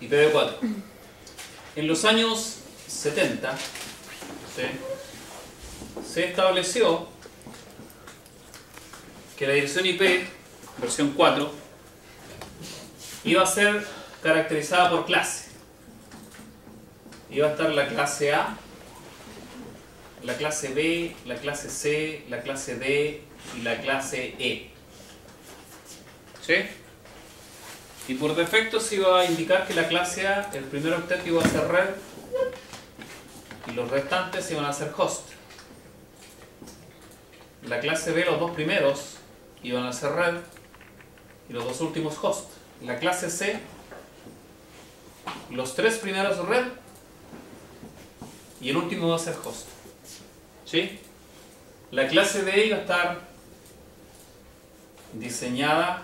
IPv4. En los años 70, ¿sí?, se estableció que la dirección IP, versión 4, iba a ser caracterizada por clase. Iba a estar la clase A, la clase B, la clase C, la clase D y la clase E. ¿Sí? Y por defecto se iba a indicar que la clase A, el primer octeto iba a ser red y los restantes iban a ser host. La clase B, los dos primeros iban a ser red y los dos últimos host. La clase C, los tres primeros red y el último va a ser host. ¿Sí? La clase D iba a estar diseñada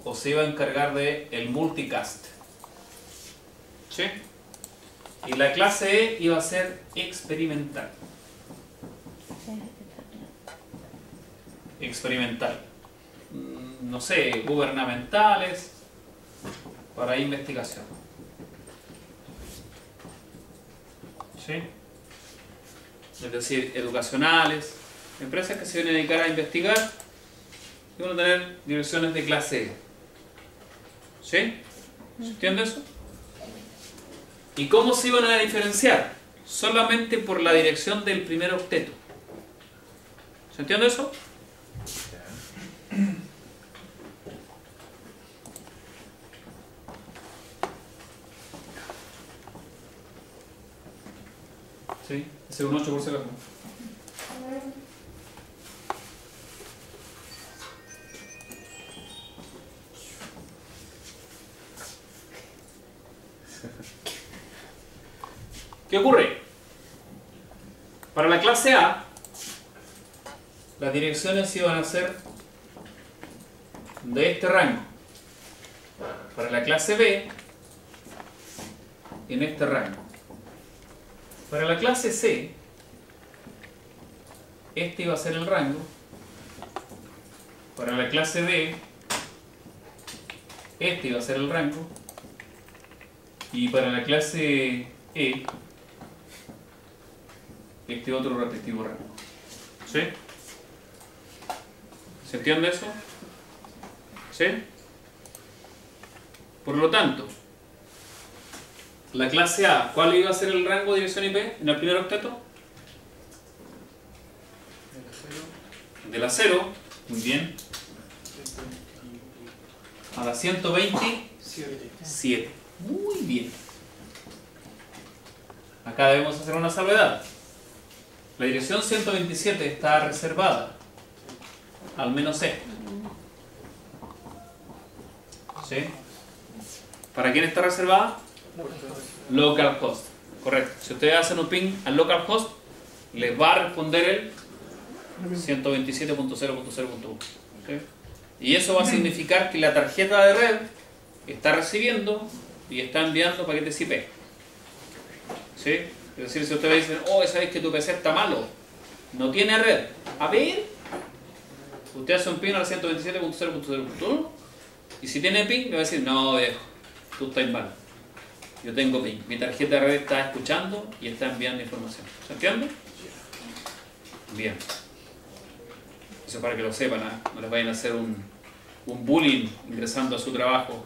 o se iba a encargar de el multicast. ¿Sí? Y la clase E iba a ser experimental. Experimental. No sé, gubernamentales, para investigación. ¿Sí? Es decir, educacionales, empresas que se vienen a dedicar a investigar y van a tener direcciones de clase E. ¿Sí? ¿Se entiende eso? ¿Y cómo se iban a diferenciar? Solamente por la dirección del primer octeto. ¿Se entiende eso? Sí, ese es un 8 por si acaso. ¿Qué ocurre? Para la clase A, las direcciones iban a ser de este rango. Para la clase B, en este rango. Para la clase C, este iba a ser el rango. Para la clase D, este iba a ser el rango. Y para la clase E, este otro respectivo rango. ¿Sí? ¿Se entiende eso? ¿Sí? Por lo tanto, la clase A, ¿cuál iba a ser el rango de dirección IP en el primer octeto? De la 0, muy bien, a la 127. Muy bien. Acá debemos hacer una salvedad. La dirección 127 está reservada al menos esto. ¿Sí? ¿Para quién está reservada? Localhost. Correcto. Si ustedes hacen un ping al localhost, les va a responder el 127.0.0.1. ¿Sí? Y eso va a significar que la tarjeta de red está recibiendo y está enviando paquetes IP. ¿Sí? Es decir, si ustedes dicen, oh, sabéis que tu PC está malo, no tiene red. A ver, usted hace un ping al 127.0.0.1 y si tiene ping, le va a decir, no, viejo, tú estás mal. Yo tengo ping. Mi tarjeta de red está escuchando y está enviando información. ¿Se entiende? Bien. Eso para que lo sepan, ¿eh? No les vayan a hacer un bullying ingresando a su trabajo.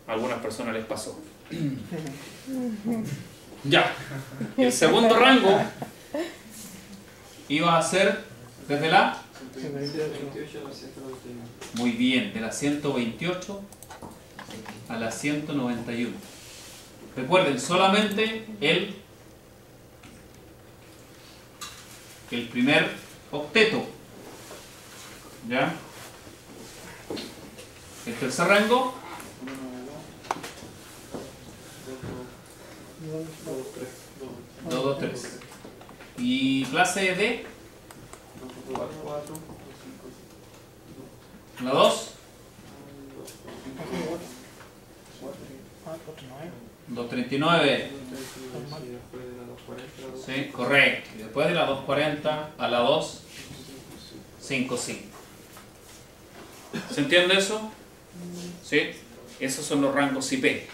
A algunas personas les pasó. Ya. El segundo rango iba a ser desde la... Muy bien, de la 128 a la 191. Recuerden, solamente el primer octeto. ¿Ya? El tercer rango. 2, 2, 3. ¿Y clase D? ¿La 2? 239. Sí, correcto. Y después de la 240 a la 255. ¿Se entiende eso? ¿Sí? Esos son los rangos IP.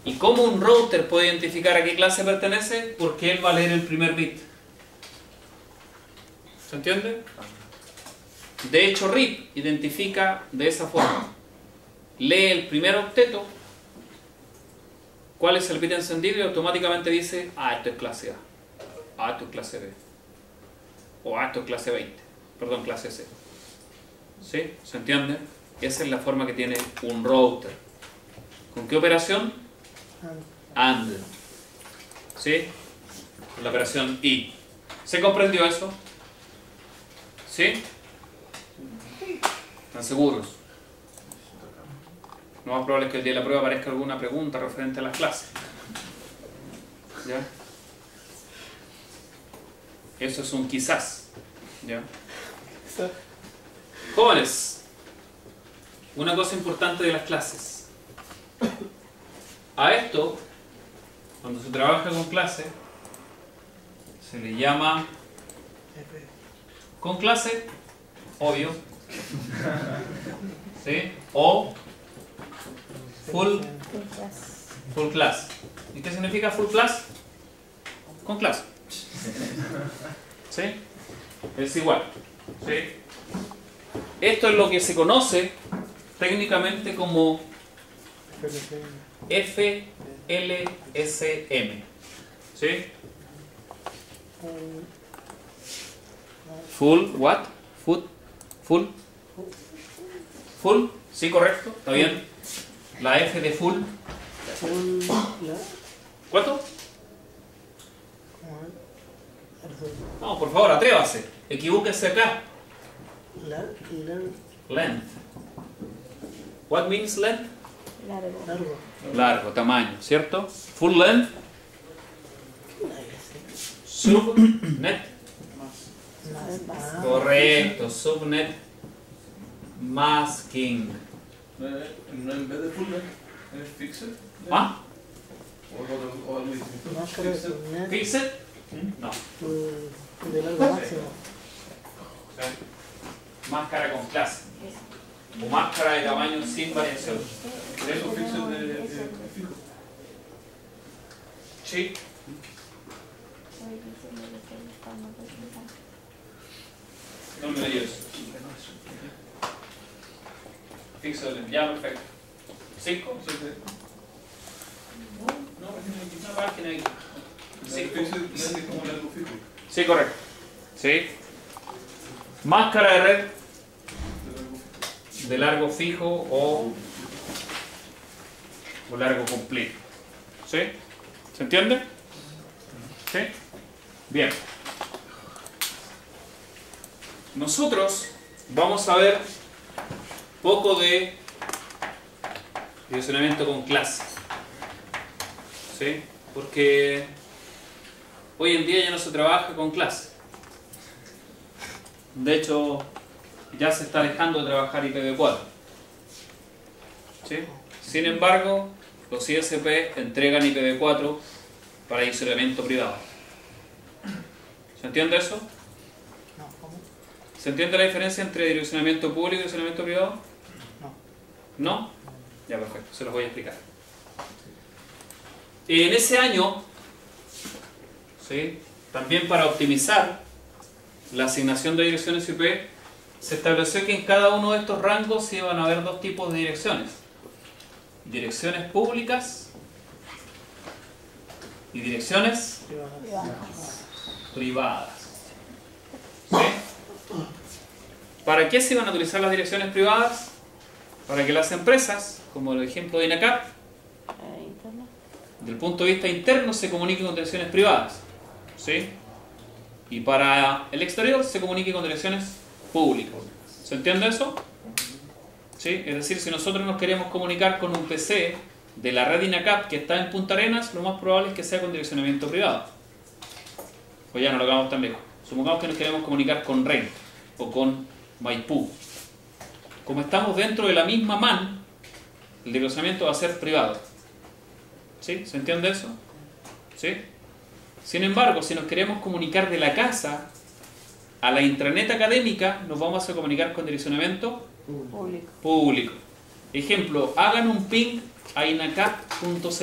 ¿Y cómo un router puede identificar a qué clase pertenece? Porque él va a leer el primer bit. ¿Se entiende? De hecho, RIP identifica de esa forma. Lee el primer octeto, cuál es el bit encendido y automáticamente dice, ah, esto es clase A, ah, esto es clase B, o ah, esto es clase 20, perdón, clase C. ¿Sí? ¿Se entiende? Esa es la forma que tiene un router. ¿Con qué operación? AND. ¿Sí? Con la operación I. ¿Se comprendió eso? ¿Sí? ¿Están seguros? Lo más probable es que el día de la prueba aparezca alguna pregunta referente a las clases. ¿Ya? Eso es un quizás. ¿Ya? Jóvenes, una cosa importante de las clases. A esto, cuando se trabaja con clase, se le llama con clase, obvio, ¿sí? O full class. ¿Y qué significa full class? Con clase. ¿Sí? Es igual. ¿Sí? Esto es lo que se conoce técnicamente como FLSM. ¿Sí? Full, what? Full. Sí, correcto, está bien. La F de full. ¿Cuánto? No, por favor, atrévase. Equivóquese acá. Length. What means length? Largo, tamaño, ¿cierto? Full length. Subnet. Correcto, subnet masking. No en vez de full length, es fixed. ¿Ah? O algo distinto. ¿Fixed? No. De largo máximo. Máscara con clase. O máscara de tamaño sin variación. Eso fixed de fijo. Sí. No me dio eso. Fixed, ya perfecto. ¿5? No, una página aquí. Fixed es como largo fijo. Sí, correcto. Sí. Máscara de red de largo fijo o largo completo. ¿Sí? ¿Se entiende? ¿Sí? Bien. Nosotros vamos a ver poco de direccionamiento con clase. ¿Sí? Porque hoy en día ya no se trabaja con clase. De hecho, ya se está dejando de trabajar IPv4. ¿Sí? Sin embargo, los ISP entregan IPv4 para direccionamiento privado. ¿Se entiende eso? ¿Se entiende la diferencia entre direccionamiento público y direccionamiento privado? ¿No? Ya, perfecto, se los voy a explicar. En ese año, ¿sí?, también para optimizar la asignación de direcciones IP, se estableció que en cada uno de estos rangos iban a haber dos tipos de direcciones. Direcciones públicas y direcciones privadas. ¿Sí? ¿Para qué se iban a utilizar las direcciones privadas? Para que las empresas, como el ejemplo de INACAP, desde el punto de vista interno se comuniquen con direcciones privadas. ¿Sí? Y para el exterior se comunique con direcciones públicas. ¿Se entiende eso? ¿Sí? Es decir, si nosotros nos queremos comunicar con un PC de la red INACAP que está en Punta Arenas, lo más probable es que sea con direccionamiento privado. Pues ya no lo hagamos tan lejos. Supongamos que nos queremos comunicar con Renca o con Maipú. Como estamos dentro de la misma MAN, el direccionamiento va a ser privado. ¿Sí? ¿Se entiende eso? ¿Sí? Sin embargo, si nos queremos comunicar de la casa a la intranet académica, nos vamos a comunicar con direccionamiento público. Ejemplo, hagan un ping a inacap.cl. Se me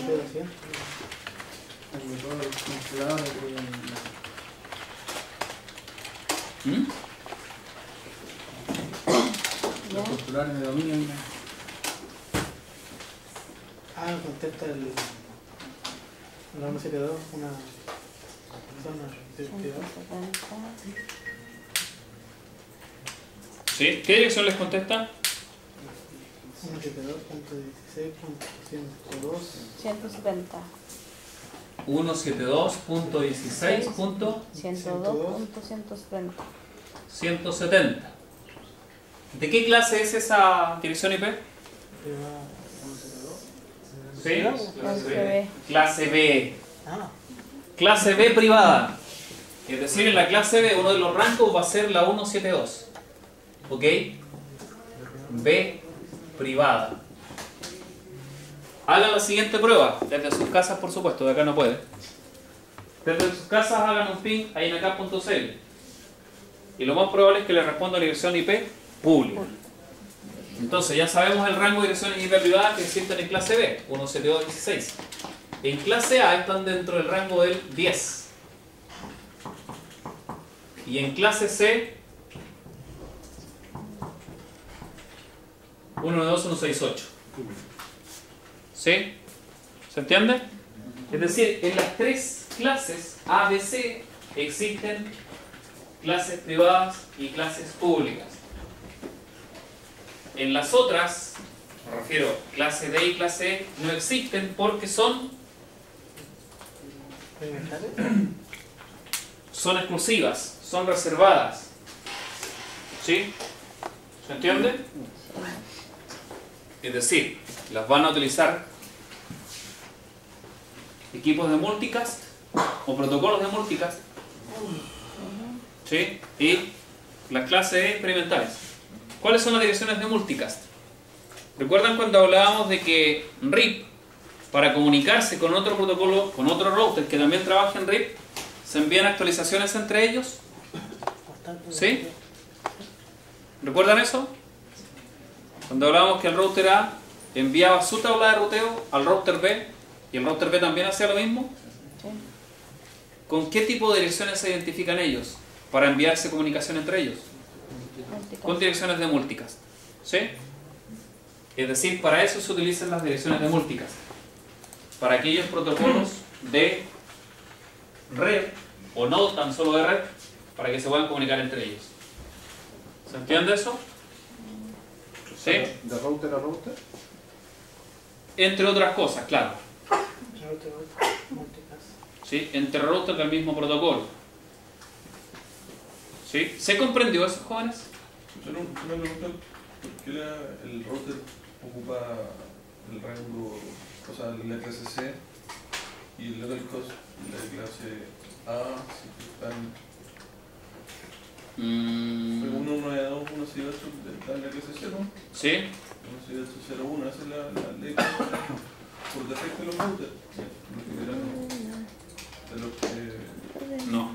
queda así. Sobre todo los controladores ¿Mm? los controladores de dominio. Ah, me contesta el 172, una persona de actividad. 170. ¿Sí? ¿Qué dirección les contesta? 172.16.102. 170. 172.16.170. 102.170. ¿De qué clase es esa dirección IP? ¿Sí? Clase B. Clase B. Ah, Clase B privada. Es decir, en la clase B uno de los rangos va a ser la 172. ¿Ok? B privada. Hagan la siguiente prueba. Desde sus casas, por supuesto, de acá no puede. Desde sus casas hagan un ping a inacap.cl. Y lo más probable es que le responda a la dirección IP pública. Entonces ya sabemos el rango de direcciones IP privadas que existen en clase B, 172.16. En clase A están dentro del rango del 10. Y en clase C, 192.168. ¿Sí? ¿Se entiende? Es decir, en las tres clases A, B, C existen clases privadas y clases públicas. En las otras, me refiero, clase D y clase E, no existen porque son exclusivas, son reservadas. ¿Sí? ¿Se entiende? Es decir, las van a utilizar equipos de multicast o protocolos de multicast. ¿Sí? Y las clases E experimentales. ¿Cuáles son las direcciones de multicast? ¿Recuerdan cuando hablábamos de que RIP, para comunicarse con otro protocolo, con otro router que también trabaja en RIP, se envían actualizaciones entre ellos? ¿Sí? ¿Recuerdan eso? Cuando hablábamos que el router A enviaba su tabla de ruteo al router B y el router B también hacía lo mismo. ¿Con qué tipo de direcciones se identifican ellos para enviarse comunicación entre ellos? Con direcciones de multicast. ¿Sí? Es decir, para eso se utilizan las direcciones de multicast. Para aquellos protocolos de red o no tan solo de red, para que se puedan comunicar entre ellos. ¿Se entiende eso? ¿Sí? ¿De router a router? Entre otras cosas, claro. ¿Sí? Entre routers del mismo protocolo. ¿Sí? ¿Se comprendió eso, jóvenes? Solo una pregunta, ¿por qué el router ocupa el rango, o sea, la clase C y el level cost la clase A, si están... Uno 192, 168 está en la clase C, ¿no? ¿Sí? 16801, esa es la ley por defecto de los routers. Los que verán, de los que... No. ¿no?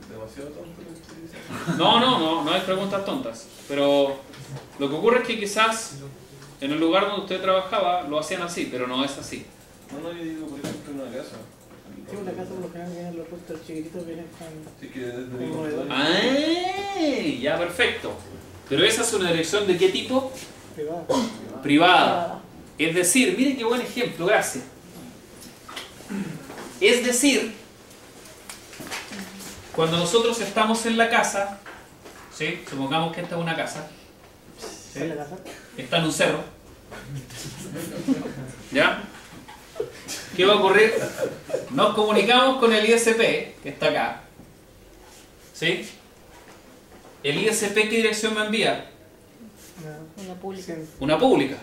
Demasiado tonto lo que estoy diciendo. No hay preguntas tontas. Pero lo que ocurre es que quizás en el lugar donde usted trabajaba lo hacían así, pero no es así. No, yo digo, por ejemplo, en una casa. sí, una casa por lo general vienen los routers chiquititos, vienen con... Sí, que desde mi Como computadora. ¡Ah! Ya, perfecto. Pero esa es una dirección ¿de qué tipo? privada. Privada. Es decir, miren qué buen ejemplo, gracias. Es decir, cuando nosotros estamos en la casa, ¿sí? Supongamos que esta es una casa, ¿sí? ¿En la casa? Está en un cerro, ¿ya? ¿Qué va a ocurrir? Nos comunicamos con el ISP, que está acá, ¿sí? El ISP, ¿qué dirección me envía? Una pública. Una pública,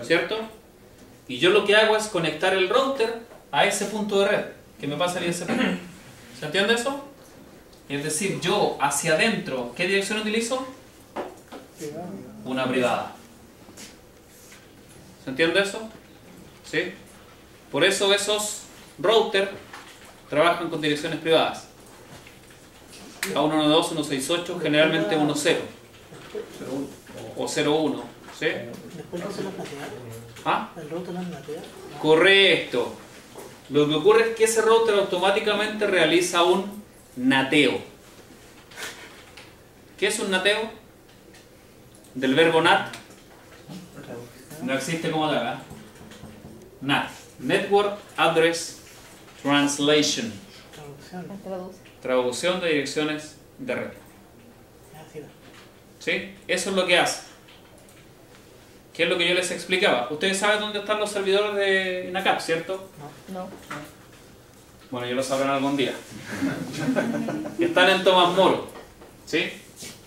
¿cierto? Y yo lo que hago es conectar el router a ese punto de red que me pasa el ISP. ¿Se entiende eso? Es decir, yo hacia adentro, ¿qué dirección utilizo? Privada. Una privada. ¿Se entiende eso? ¿Sí? Por eso esos routers trabajan con direcciones privadas. A112, 168, generalmente 10 0,1. o 01. ¿Sí? Después no se las natea. ¿Ah? El router las natea. Correcto. Lo que ocurre es que ese router automáticamente realiza un nateo. ¿Qué es un nateo? Del verbo nat. No existe como tal, ¿eh? NAT. Network Address Translation. Traducción. Traduce. Traducción de direcciones de red. Así va. ¿Sí? Eso es lo que hace. ¿Qué es lo que yo les explicaba? Ustedes saben dónde están los servidores de INACAP, ¿cierto? No. Bueno, ya lo sabrán algún día. Están en Tomás Moro. ¿Sí?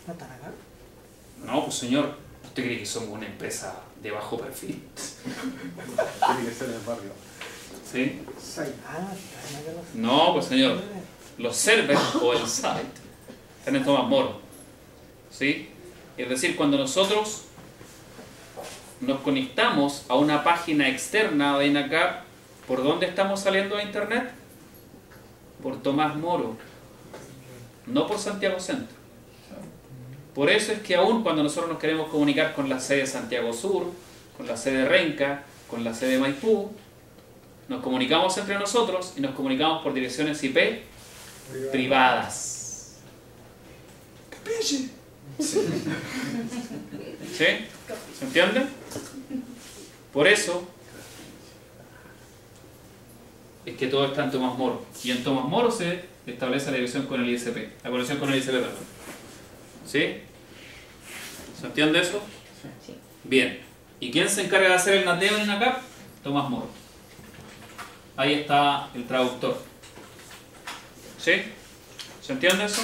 ¿No están acá? No, pues señor, ¿usted cree que somos una empresa de bajo perfil? Tiene que ser el barrio. ¿Sí? Ah, están acá los... No, pues señor, los servers o el site están en Tomás Moro. ¿Sí? Es decir, cuando nosotros nos conectamos a una página externa de INACAP, ¿por dónde estamos saliendo a internet? Por Tomás Moro, no por Santiago Centro. Por eso es que aún cuando nosotros nos queremos comunicar con la sede de Santiago Sur, con la sede de Renca, con la sede de Maipú, nos comunicamos entre nosotros y nos comunicamos por direcciones IP privadas. ¿Capiche? ¿Sí? ¿Se entiende? Por eso es que todo está en Tomás Moro. Y en Tomás Moro se establece la dirección con el ISP. La conexión con el ISP, perdón. ¿Sí? ¿Se entiende eso? Sí. Bien. ¿Y quién se encarga de hacer el nateo en INACAP? Tomás Moro. Ahí está el traductor. ¿Sí? ¿Se entiende eso?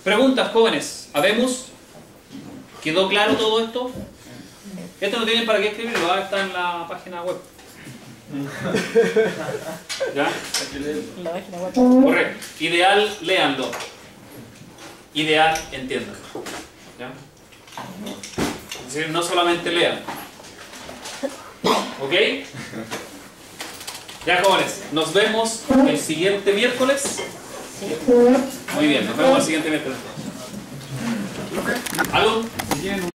Preguntas, jóvenes. ¿Habemos? ¿Quedó claro todo esto? Esto no tienen para qué escribirlo, está en la página web. ¿Ya? En la página web. Correcto. Ideal, léanlo. Ideal, entiendan. ¿Ya? Es decir, no solamente lean. ¿Ok? Ya, jóvenes, nos vemos el siguiente miércoles. Muy bien, nos vemos el siguiente miércoles. ¿Algo?